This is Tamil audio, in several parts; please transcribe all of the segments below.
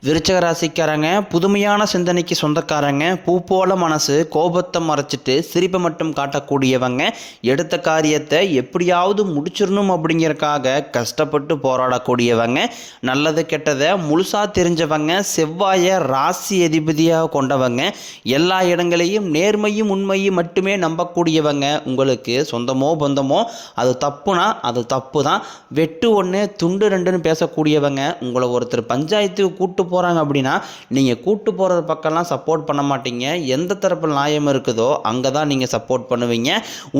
விருச்சக ராசிக்காரங்க புதுமையான சிந்தனைக்கு சொந்தக்காரங்க, பூ போல மனசு, கோபத்தை மறைச்சிட்டு சிரிப்பை மட்டும் காட்டக்கூடியவங்க, எடுத்த காரியத்தை எப்படியாவது முடிச்சிடணும் அப்படிங்கிறக்காக கஷ்டப்பட்டு போராடக்கூடியவங்க, நல்லது கெட்டதை முழுசாக தெரிஞ்சவங்க, செவ்வாயை ராசி அதிபதியாக கொண்டவங்க, எல்லா இடங்களையும் நேர்மையும் உண்மையும் மட்டுமே நம்பக்கூடியவங்க. உங்களுக்கு சொந்தமோ பந்தமோ அது தப்புனா அது தப்பு தான், வெட்டு ஒன்று துண்டு ரெண்டுன்னு பேசக்கூடியவங்க. உங்களை ஒருத்தர் பஞ்சாயத்துக்கு கூட்டு போகிறாங்க அப்படின்னா நீங்கள் கூட்டு போகிறது பக்கம்லாம் சப்போர்ட் பண்ண மாட்டீங்க. எந்த தரப்பில் நியாயம் இருக்குதோ அங்கே தான் நீங்கள் சப்போர்ட் பண்ணுவீங்க.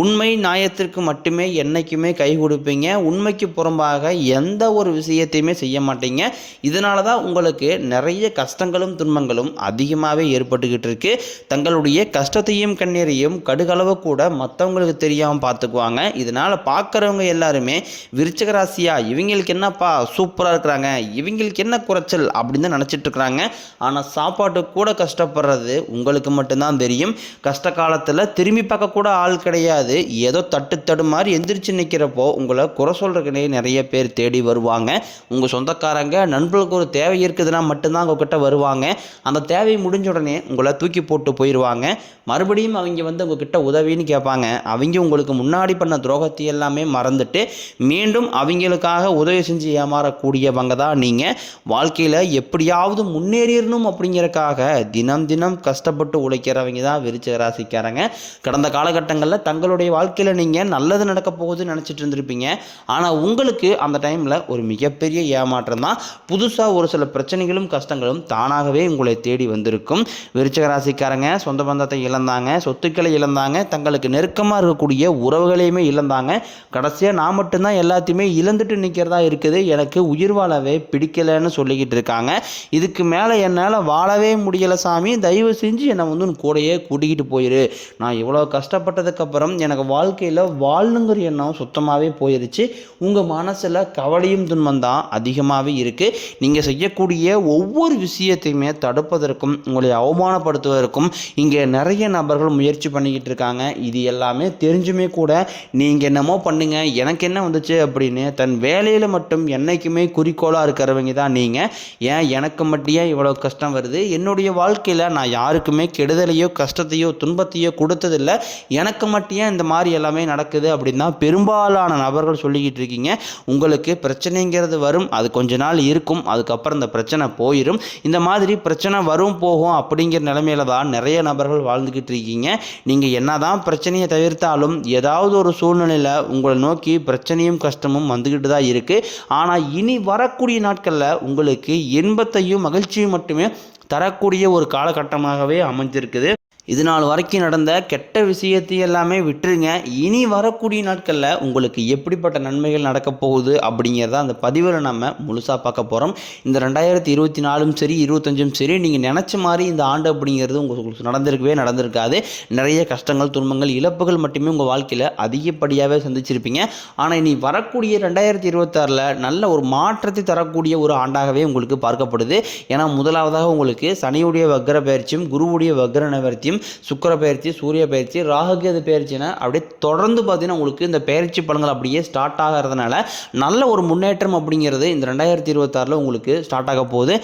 உண்மை நியாயத்திற்கு மட்டுமே என்றைக்குமே கை கொடுப்பீங்க. உண்மைக்கு புறம்பாக எந்த ஒரு விஷயத்தையுமே செய்ய மாட்டீங்க. இதனால தான் உங்களுக்கு நிறைய கஷ்டங்களும் துன்பங்களும் அதிகமாகவே ஏற்பட்டுக்கிட்டு இருக்கு. தங்களுடைய கஷ்டத்தையும் கண்ணீரையும் கடுகளவு கூட மற்றவங்களுக்கு தெரியாமல் பார்த்துக்குவாங்க. இதனால் பார்க்குறவங்க எல்லாருமே விருச்சிக ராசியா இவங்களுக்கு என்னப்பா சூப்பராக இருக்கிறாங்க, இவங்களுக்கு என்ன குறைச்சல் அப்படின்னு தான் நினச்சிட்டு இருக்கிறாங்க. ஆனால் சாப்பாட்டு கூட கஷ்டப்படுறது உங்களுக்கு மட்டும்தான் தெரியும். கஷ்ட காலத்தில் திரும்பி பார்க்க கூட ஆள் கிடையாது. ஏதோ தட்டு மாதிரி எந்திரிச்சு நிற்கிறப்போ உங்களை குறை சொல்கிறதுக்குனே நிறைய பேர் தேடி வருவாங்க. உங்கள் சொந்தக்காரங்க நண்பர்களுக்கு ஒரு தேவை இருக்குதுன்னா மட்டும்தான் உங்ககிட்ட வருவாங்க. அந்த தேவை முடிஞ்ச உடனே உங்களை தூக்கி போட்டு போயிடுவாங்க. மறுபடியும் அவங்க வந்து உங்ககிட்ட உதவின்னு கேட்பாங்க. அவங்க உங்களுக்கு முன்னாடி பண்ண துரோகத்தை எல்லாமே மறந்துட்டு மீண்டும் அவங்களுக்காக உதவி செஞ்சு ஏமாறக்கூடியவங்க தான் நீங்கள். வாழ்க்கையில் எப்படியாவது முன்னேறிடணும் அப்படிங்கிறக்காக தினம் தினம் கஷ்டப்பட்டு உழைக்கிறவங்க தான் விருச்சிக ராசிக்காரங்க. கடந்த காலகட்டங்களில் தங்களுடைய வாழ்க்கையில் நீங்கள் நல்லது நடக்க போகுதுன்னு நினச்சிட்டு இருந்திருப்பீங்க. ஆனால் உங்களுக்கு அந்த டைமில் ஒரு மிகப்பெரிய ஏமாற்றம் தான். புதுசாக ஒரு சில பிரச்சனைகளும் கஷ்டங்களும் தானாகவே உங்களை தேடி வந்திருக்கும். விருச்சிக ராசிக்காரங்க சொந்த பந்தத்தை இழந்தாங்க, சொத்துக்களை இழந்தாங்க, தங்களுக்கு நெருக்கமாக இருக்கக்கூடிய உறவுகளையுமே இழந்தாங்க. கடைசியாக நான் மட்டும்தான் எல்லாத்தையுமே இழந்துட்டு நிற்கிறதா இருக்குது, எனக்கு உயிர் வாழவே பிடிக்கலைன்னு சொல்லிக்கிட்டு இருக்காங்க. இதுக்கு மேலே என்னால் வாழவே முடியலை சாமி, தயவு செஞ்சு என்னை வந்து கூடையே கூட்டிக்கிட்டு போயிரு. நான் இவ்வளோ கஷ்டப்பட்டதுக்கப்புறம் எனக்கு வாழ்க்கையில் வாழணுங்கிற எண்ணம் சுத்தமாகவே போயிடுச்சு. உங்கள் மனசில் கவலையும் துன்பம் தான் அதிகமாகவே இருக்குது. நீங்கள் செய்யக்கூடிய ஒவ்வொரு விஷயத்தையுமே தடுப்பதற்கும் உங்களை அவமானப்படுத்துவதற்கும் இங்கே நிறைய நபர்கள் முயற்சி பண்ணிக்கிட்டு இருக்காங்க. இது எல்லாமே தெரிஞ்சுமே கூட நீங்கள் என்னமோ பண்ணுங்க எனக்கு என்ன வந்துச்சு அப்படின்னு தன் வேலையில் மட்டும் என்றைக்குமே குறிக்கோளாக இருக்கிறவங்க தான் நீங்கள். ஏன் எனக்கு மட்டும் ஏன் இவ்வளோ கஷ்டம் வருது, என்னுடைய வாழ்க்கையில் நான் யாருக்குமே கெடுதலையோ கஷ்டத்தையோ துன்பத்தையோ கொடுத்ததில்லை, எனக்கு மட்டும் ஏன் இந்த மாதிரி எல்லாமே நடக்குது அப்படின்னு தான் பெரும்பாலான நபர்கள் சொல்லிக்கிட்டு இருக்கீங்க. உங்களுக்கு பிரச்சனைங்கிறது வரும், அது கொஞ்ச நாள் இருக்கும், அதுக்கப்புறம் இந்த பிரச்சனை போயிடும். இந்த மாதிரி பிரச்சனை வரும் போகும் அப்படிங்கிற நிலைமையில தான் நிறைய நபர்கள் வாழ்ந்துக்கிட்டு இருக்கீங்க. நீங்கள் என்னதான் பிரச்சனையை தவிர்த்தாலும் ஏதாவது ஒரு சூழ்நிலையில் உங்களை நோக்கி பிரச்சனையும் கஷ்டமும் வந்துக்கிட்டு தான் இருக்குது. ஆனால் இனி வரக்கூடிய நாட்களில் உங்களுக்கு இன்பத்தையும் மகிழ்ச்சியும் மட்டுமே தரக்கூடிய ஒரு காலகட்டமாகவே அமைஞ்சிருக்குது. இது நாள் வரைக்கும் நடந்த கெட்ட விஷயத்தை எல்லாமே விட்டுருங்க. இனி வரக்கூடிய நாட்களில் உங்களுக்கு எப்படிப்பட்ட நன்மைகள் நடக்க போகுது அப்படிங்கிறத அந்த பதிவில் நம்ம முழுசாக பார்க்க போகிறோம். இந்த 2024 சரி 25 சரி நீங்கள் நினச்ச மாதிரி இந்த ஆண்டு அப்படிங்கிறது உங்களுக்கு நடந்திருக்காது. நிறைய கஷ்டங்கள் துன்பங்கள் இழப்புகள் மட்டுமே உங்கள் வாழ்க்கையில் அதிகப்படியாகவே சந்திச்சிருப்பீங்க. ஆனால் இனி வரக்கூடிய 2026 நல்ல ஒரு மாற்றத்தை தரக்கூடிய ஒரு ஆண்டாகவே உங்களுக்கு பார்க்கப்படுது. ஏன்னா முதலாவதாக உங்களுக்கு சனியுடைய வக்ர பயிற்சியும் குருவுடைய வக்ர நிவர்த்தியும் சுக்கிர பயிற்சி சூரிய பயிற்சி ராகுகேது பயிற்சினா அப்படியே தொடர்ந்து பார்த்தீங்கன்னா உங்களுக்கு இந்த பயிற்சி பலன்கள் அப்படியே ஸ்டார்ட் ஆகிறதுனால நல்ல ஒரு முன்னேற்றம் அப்படிங்கிறது இந்த 2026 உங்களுக்கு ஸ்டார்ட் ஆக போகுது.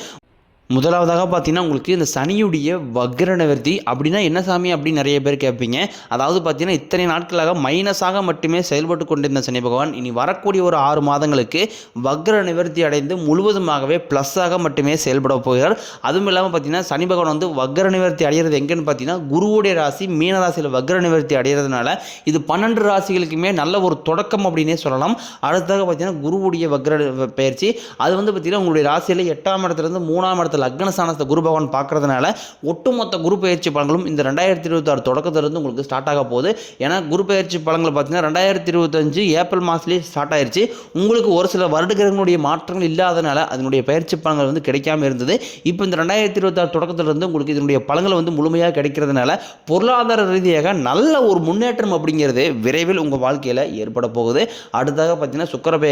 முதலாவதாக பார்த்தீங்கன்னா உங்களுக்கு இந்த சனியுடைய வக்ர நிவர்த்தி அப்படின்னா என்ன சாமி அப்படின்னு நிறைய பேர் கேட்பீங்க. அதாவது பார்த்தீங்கன்னா இத்தனை நாட்களாக மைனஸாக மட்டுமே செயல்பட்டு கொண்டிருந்த சனி பகவான் இனி வரக்கூடிய ஒரு 6 மாதங்களுக்கு வக்ர நிவர்த்தி அடைந்து முழுவதுமாகவே ப்ளஸ்ஸாக மட்டுமே செயல்பட போகிறார். அதுவும் இல்லாமல் பார்த்தீங்கன்னா சனி பகவான் வந்து வக்ர நிவர்த்தி அடைகிறது எங்கன்னு பார்த்தீங்கன்னா குருவுடைய ராசி மீன ராசியில் வக்ர நிவர்த்தி அடைகிறதுனால இது 12 ராசிகளுக்குமே நல்ல ஒரு தொடக்கம் அப்படின்னே சொல்லலாம். அடுத்ததாக பார்த்தீங்கன்னா குருவுடைய வக்ர பயிற்சி அது வந்து பார்த்தீங்கன்னா உங்களுடைய ராசியில் 8ஆம் இடத்துலேருந்து 3ஆம் இடத்துல லக்னஸ்தானத்தை குரு பகவான் பார்க்கறதுனால ஒட்டுமொத்த குரு பயிற்சி பலன்களும் இந்த 2026 தொடக்கத்திலிருந்து உங்களுக்கு ஸ்டார்ட் ஆக போகுது. ஏன்னா குரு பயிற்சி பலன்கள் பார்த்தீங்கன்னா 2025 ஏப்ரல் மாதத்துலேயே ஸ்டார்ட் ஆயிடுச்சு. உங்களுக்கு ஒரு சில வருடங்களுடைய மாற்றங்கள் இல்லாதனால அதனுடைய பயிற்சி பலன்கள் வந்து கிடைக்காம இருந்தது. இப்போ இந்த 2026 தொடக்கத்திலிருந்து உங்களுக்கு இதனுடைய பலன்கள் வந்து முழுமையாக கிடைக்கிறதுனால பொருளாதார ரீதியாக நல்ல ஒரு முன்னேற்றம் அப்படிங்கிறது விரைவில் உங்கள் வாழ்க்கையில் ஏற்பட போகுது. அடுத்தாக பார்த்தீங்கன்னா சுக்கிர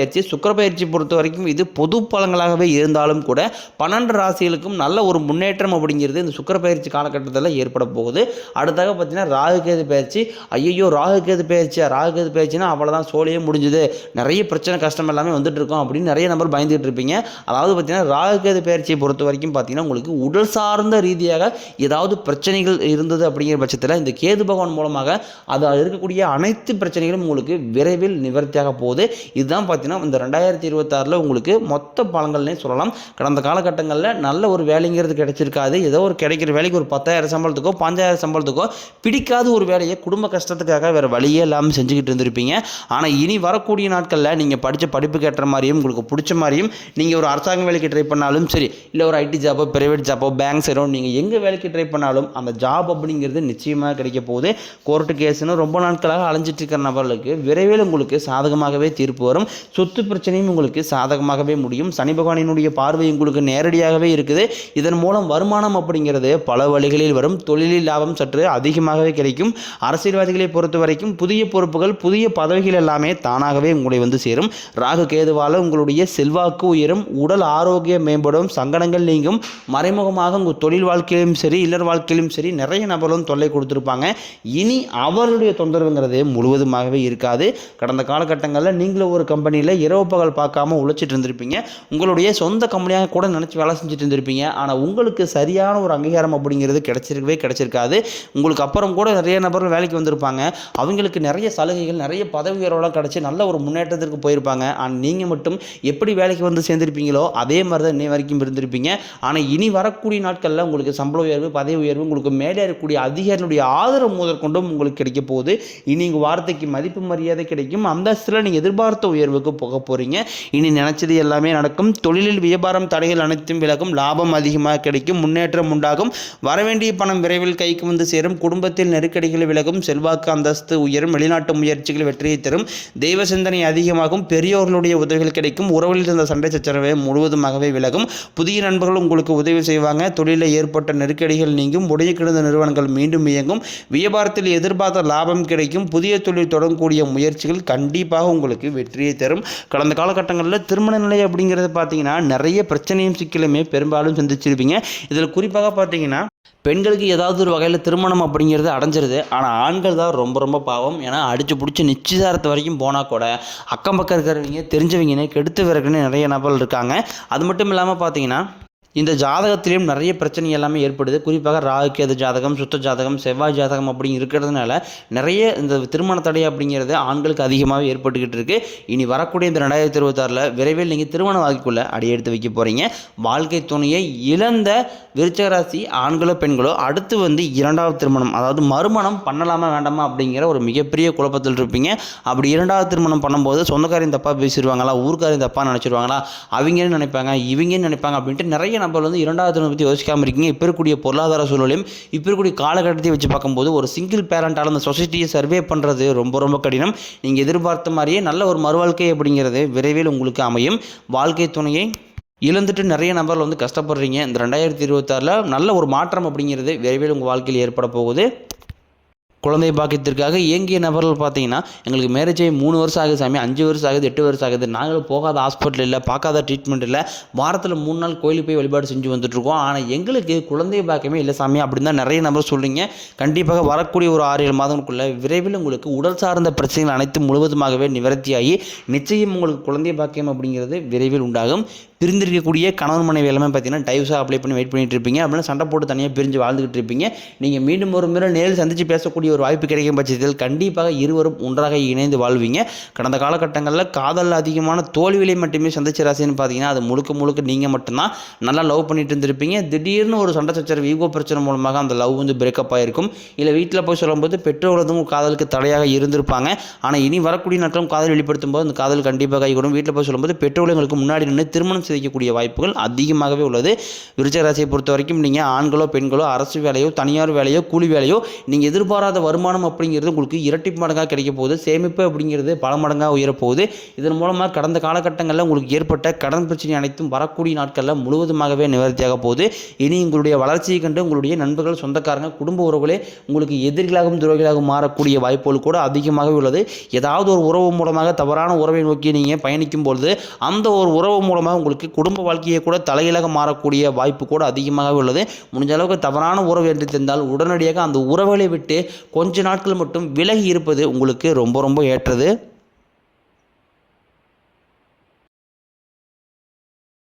பயிற்சி பொறுத்த வரைக்கும் இது பொது பலன்களாகவே இருந்தாலும் கூட 12 ராசியில் அவங்களுக்கும் நல்ல ஒரு முன்னேற்றம் அப்படிங்கிறது இந்த சுக்கிர பயிற்சி காலகட்டத்தில் ஏற்பட போகுது. அடுத்தாக பார்த்தீங்கன்னா ராகுகேது பயிற்சி. ஐயையோ, ராகுகேது பயிற்சினா அவ்வளோதான், சோழியே முடிஞ்சுது, நிறைய பிரச்சனை கஷ்டம் எல்லாமே வந்துட்டு இருக்கோம் அப்படின்னு நிறைய நபர் பயந்துகிட்டு இருப்பீங்க. அதாவது பார்த்தீங்கன்னா ராகுகேது பயிற்சியை பொறுத்த வரைக்கும் பார்த்தீங்கன்னா உங்களுக்கு உடல் சார்ந்த ரீதியாக ஏதாவது பிரச்சனைகள் இருந்தது அப்படிங்கிற பட்சத்தில் இந்த கேது பகவான் மூலமாக அது இருக்கக்கூடிய அனைத்து பிரச்சனைகளும் உங்களுக்கு விரைவில் நிவர்த்தியாக போகுது. இதுதான் பார்த்தீங்கன்னா இந்த 2026 உங்களுக்கு மொத்த பலன்கள்னே சொல்லலாம். கடந்த காலகட்டங்களில் நல்ல ஒரு வேலைங்கிறது கிடைச்சிருக்காது. ஏதோ ஒரு கிடைக்கிற வேலைக்கு ஒரு 10,000 சம்பளத்துக்கோ 5,000 சம்பளத்துக்கோ பிடிக்காத ஒரு வேலையை குடும்ப கஷ்டத்துக்காக வேறு வழியே இல்லாமல் செஞ்சுக்கிட்டு இருந்திருப்பீங்க. ஆனால் இனி வரக்கூடிய நாட்களில் நீங்கள் படித்த படிப்புக்கு ஏற்ற மாதிரியும் உங்களுக்கு பிடிச்ச மாதிரியும் நீங்கள் ஒரு அரசாங்க வேலைக்கு ட்ரை பண்ணாலும் சரி, இல்லை ஒரு ஐடி ஜாப்போ ப்ரைவேட் ஜாப்போ பேங்க் சைடோ நீங்கள் எங்கே வேலைக்கு ட்ரை பண்ணாலும் அந்த ஜாப் அப்படிங்கிறது நிச்சயமாக கிடைக்க போகுது. கோர்ட்டு கேஸுன்னு ரொம்ப நாட்களாக அலைஞ்சிட்டு இருக்கிற நபர்களுக்கு விரைவில் உங்களுக்கு சாதகமாகவே தீர்ப்பு வரும். சொத்து பிரச்சனையும் உங்களுக்கு சாதகமாகவே முடியும். சனி பகவானினுடைய பார்வை உங்களுக்கு நேரடியாகவே இருக்குது. இதன் மூலம் வருமானம் அப்படிங்கிறது பல வழிகளில் வரும். தொழிலில் லாபம் சற்று அதிகமாகவே கிடைக்கும். அரசியல்வாதிகளை பொறுத்த வரைக்கும் புதிய பொறுப்புகள் புதிய பதவிகள் எல்லாமே தானாகவே உங்களை வந்து சேரும். ராகு கேதுவால் உங்களுடைய செல்வாக்கு உயரும், உடல் ஆரோக்கியம் மேம்படும், சங்கடங்கள் நீங்கும். மறைமுகமாக உங்கள் தொழில் வாழ்க்கையிலும் சரி இல்லற வாழ்க்கையிலும் சரி நிறைய நபர்களும் தொல்லை கொடுத்துருப்பாங்க. இனி அவர்களுடைய தொந்தரவுங்கிறது முழுவதுமாகவே இருக்காது. கடந்த காலகட்டங்களில் நீங்களும் ஒரு கம்பெனியில் இரவு பகல் பார்க்காம உழைச்சிட்டு இருந்திருப்பீங்க. உங்களுடைய சொந்த கம்பெனியாக கூட நினச்சி வேலை செஞ்சுட்டு இருந்திருப்பீங்க. ஆனால் உங்களுக்கு சரியான ஒரு அங்கீகாரம் அப்படிங்கிறது கிடைச்சிருக்காது. உங்களுக்கு அப்புறம் கூட நிறைய நபர்கள் வேலைக்கு வந்திருப்பாங்க. அவங்களுக்கு நிறைய சலுகைகள் நிறைய பதவி உயர்வுலாம் கிடச்சி நல்ல ஒரு முன்னேற்றத்திற்கு போயிருப்பாங்க. ஆனால் நீங்கள் மட்டும் எப்படி வேலைக்கு வந்து சேர்ந்திருப்பீங்களோ அதே மாதிரி தான் இன்னை வரைக்கும் இருந்திருப்பீங்க. ஆனால் இனி வரக்கூடிய நாட்களில் உங்களுக்கு சம்பள உயர்வு பதவி உயர்வு உங்களுக்கு மேலே இருக்கக்கூடிய அதிகாரிகளுடைய ஆதரவு முதற்கொண்டும் உங்களுக்கு கிடைக்க போகுது. இனி உங்கள் வார்த்தைக்கு மதிப்பு மரியாதை கிடைக்கும். அந்தஸ்தில் நீங்கள் எதிர்பார்த்த உயர்வுக்கு போக போகிறீங்க. இனி நினைச்சது எல்லாமே நடக்கும். தொழிலில் வியாபாரம் தடைகள் அனைத்தும் விலகும். லாபம் அதிகமாக கிடைக்கும். முன்னேற்றம் உண்டாகும். வரவேண்டிய பணம் விரைவில் கைக்கு வந்து சேரும். குடும்பத்தில் நெருக்கடிகள் விலகும். செல்வாக்கு அந்தஸ்து உயரும். வெளிநாட்டு முயற்சிகள் வெற்றியை தரும். தெய்வ சிந்தனை அதிகமாகும். பெரியோர்களுடைய உதவிகள் கிடைக்கும். உறவில் இருந்த சண்டை சச்சரவை முழுவதுமாகவே விலகும். புதிய நண்பர்கள் உங்களுக்கு உதவி செய்வாங்க. தொழிலில் ஏற்பட்ட நெருக்கடிகள் நீங்கும். உடைய கிடந்த நிறுவனங்கள் மீண்டும் இயங்கும். வியாபாரத்தில் எதிர்பார்த்த லாபம் கிடைக்கும். புதிய தொழில் தொடங்கக்கூடிய முயற்சிகள் கண்டிப்பாக உங்களுக்கு வெற்றியை தரும். கடந்த காலகட்டங்களில் திருமண நிலை அப்படிங்கிறது பார்த்தீங்கன்னா நிறைய பிரச்சனையும் சிக்கலுமே பெரும்பாலும் சந்திச்சிருப்பீங்க. இதில் குறிப்பாக பார்த்தீங்கன்னா பெண்களுக்கு ஏதாவது ஒரு வகையில் திருமணம் அப்படிங்கிறது அடைஞ்சிருது. ஆனால் ஆண்கள் தான் ரொம்ப பாவம். ஏன்னா அடித்து பிடிச்சி நிச்சயதாரத்து வரைக்கும் போனால் கூட அக்கம் பக்கம் இருக்கிறவங்க தெரிஞ்சவங்கன்னு கெடுத்து விறகுன்னு நிறைய நபர்கள் இருக்காங்க. அது மட்டும் இல்லாமல் பார்த்தீங்கன்னா இந்த ஜாதகத்திலையும் நிறைய பிரச்சனை எல்லாமே ஏற்படுது. குறிப்பாக ராகுகேது ஜாதகம் சுத்த ஜாதகம் செவ்வாய் ஜாதகம் அப்படி இருக்கிறதுனால நிறைய இந்த திருமண தடை அப்படிங்கிறது ஆண்களுக்கு அதிகமாக ஏற்பட்டுக்கிட்டு இருக்கு. இனி வரக்கூடிய இந்த 2026 விரைவில் நீங்கள் திருமண வாழ்க்கைக்குள்ளே அடியெடுத்து வைக்க போகிறீங்க. வாழ்க்கை துணையை இழந்த விருச்சிக ராசி ஆண்களோ பெண்களோ அடுத்து வந்து இரண்டாவது திருமணம் அதாவது மறுமணம் பண்ணலாமா வேண்டாமா அப்படிங்கிற ஒரு மிகப்பெரிய குழப்பத்தில் இருப்பீங்க. அப்படி இரண்டாவது திருமணம் பண்ணும்போது சொந்தக்காரையும் தப்பாக பேசிடுவாங்களா, ஊருக்காரையும் தப்பாக நினச்சிடுவாங்களா, அவங்கன்னு நினைப்பாங்க இவங்கன்னு நினைப்பாங்க அப்படின்ட்டு நிறைய நபர் வந்து இரண்டாவது திருமணம் பற்றி யோசிக்காமல் இருக்கீங்க. இப்போ இருக்கக்கூடிய பொருளாதார சூழலையும் இப்போ இருக்கக்கூடிய காலகட்டத்தை வச்சு பார்க்கும்போது ஒரு சிங்கிள் பேரண்டால் அந்த சொசைட்டியை சர்வே பண்ணுறது ரொம்ப கடினம். நீங்கள் எதிர்பார்த்த மாதிரியே நல்ல ஒரு மறுவாழ்க்கை அப்படிங்கிறது விரைவில் உங்களுக்கு அமையும். வாழ்க்கை துணையை இழந்துட்டு நிறைய நபர்கள் வந்து கஷ்டப்படுறீங்க. இந்த 2026 நல்ல ஒரு மாற்றம் அப்படிங்கிறது விரைவில் உங்கள் வாழ்க்கையில் ஏற்பட போகுது. குழந்தை பாக்கியத்திற்காக இயங்கிய நபர்கள் பார்த்தீங்கன்னா எங்களுக்கு மேரேஜ் ஆகி 3 வருஷம் ஆகுது சாமி, 5 வருஷம் ஆகுது, 8 வருஷம் ஆகுது, நாங்களும் போகாத ஹாஸ்பிட்டல் இல்லை, பார்க்காத ட்ரீட்மெண்ட் இல்லை, வாரத்தில் 3 நாள் கோயிலுக்கு போய் வழிபாடு செஞ்சு வந்துட்டுருக்கோம், ஆனால் எங்களுக்கு குழந்தை பாக்கியமே இல்லை சாமி அப்படின்னு தான் நிறைய நபர் சொல்கிறீங்க. கண்டிப்பாக வரக்கூடிய ஒரு 6-7 மாதங்களுக்குள்ள விரைவில் உங்களுக்கு உடல் சார்ந்த பிரச்சனைகள் அனைத்து முழுவதுமாகவே நிவர்த்தியாகி நிச்சயம் உங்களுக்கு குழந்தை பாக்கியம் அப்படிங்கிறது விரைவில் உண்டாகும். பிரிந்திருக்கக்கூடிய கணவன் மனைவி எல்லாமே பார்த்தீங்கன்னா டைவர்ஸாக அப்ளை பண்ணி வெயிட் பண்ணிட்டு இருப்பீங்க. அப்படின்னா சண்டை போட்டு தனியாக பிரிஞ்சு வாழ்ந்துகிட்டு இருப்பீங்க. நீங்கள் மீண்டும் ஒரு முறை நேரில் சந்தித்து பேசக்கூடிய ஒரு வாய்ப்பு கிடைக்கும் பட்சத்தில் கண்டிப்பாக இருவரும் ஒன்றாக இணைந்து வாழ்வீங்க. கடந்த காலகட்டங்களில் காதல் அதிகமான தோல்விகளை மட்டுமே சந்திச்ச ராசின்னு பார்த்தீங்கன்னா அது முழுக்க நீங்கள் மட்டும்தான் நல்லா லவ் பண்ணிட்டு இருந்திருப்பீங்க. திடீர்னு ஒரு சண்டை சச்சரவு ஈகோ பிரச்சனை மூலமாக அந்த லவ் வந்து பிரேக்கப் ஆகிருக்கும். இல்லை வீட்டில் போய் சொல்லும்போது பெற்றோர்களும் காதலுக்கு தடையாக இருந்திருப்பாங்க. ஆனால் இனி வரக்கூடிய நாட்களும் காதல் வெளிப்படுத்தும் போது அந்த காதல் கண்டிப்பாக கைகூடும். வீட்டில் போய் சொல்லும்போது பெற்றோர்களுக்கு முன்னாடி நின்று திருமணம் செய்யக்கூடிய வாய்ப்புகள் அதிகமாகவே உள்ளது. விருச்சிக ராசியை பொறுத்த வரைக்கும் நீங்கள் ஆண்களோ பெண்களோ அரசு வேலையோ தனியார் வேலையோ கூலி வேலையோ நீங்கள் எதிர்பாராத வருமானம் அப்படிங்கிறது உங்களுக்கு இரட்டி மடங்காக கிடைக்க போகுது. சேமிப்பு அப்படிங்கிறது பல மடங்காக உயரப்போகுது. இதன் மூலமாக கடந்த காலகட்டங்களில் உங்களுக்கு ஏற்பட்ட கடன் பிரச்சனை அனைத்தும் வரக்கூடிய நாட்களில் முழுவதுமாகவே நிவர்த்தியாக போகுது. இனி உங்களுடைய வளர்ச்சியை கண்டு உங்களுடைய நண்பர்கள் சொந்தக்காரங்க குடும்ப உறவுகளே உங்களுக்கு எதிரிகளாகவும் துரோகிகளாகவும் மாறக்கூடிய வாய்ப்புகள் கூட அதிகமாகவே உள்ளது. ஏதாவது ஒரு உறவு மூலமாக தவறான உறவை நோக்கி நீங்கள் பயணிக்கும் பொழுது அந்த ஒரு உறவு மூலமாக உங்களுக்கு உங்களுக்கு குடும்ப வாழ்க்கையை கூட தலையிலாக மாறக்கூடிய வாய்ப்பு கூட அதிகமாகவே உள்ளது. முடிஞ்ச அளவுக்கு தவறான உறவு என்று தெரிந்தால் உடனடியாக அந்த உறவுகளை விட்டு கொஞ்ச நாட்கள் மட்டும் விலகி இருப்பது உங்களுக்கு ரொம்ப ரொம்ப ஏற்றது.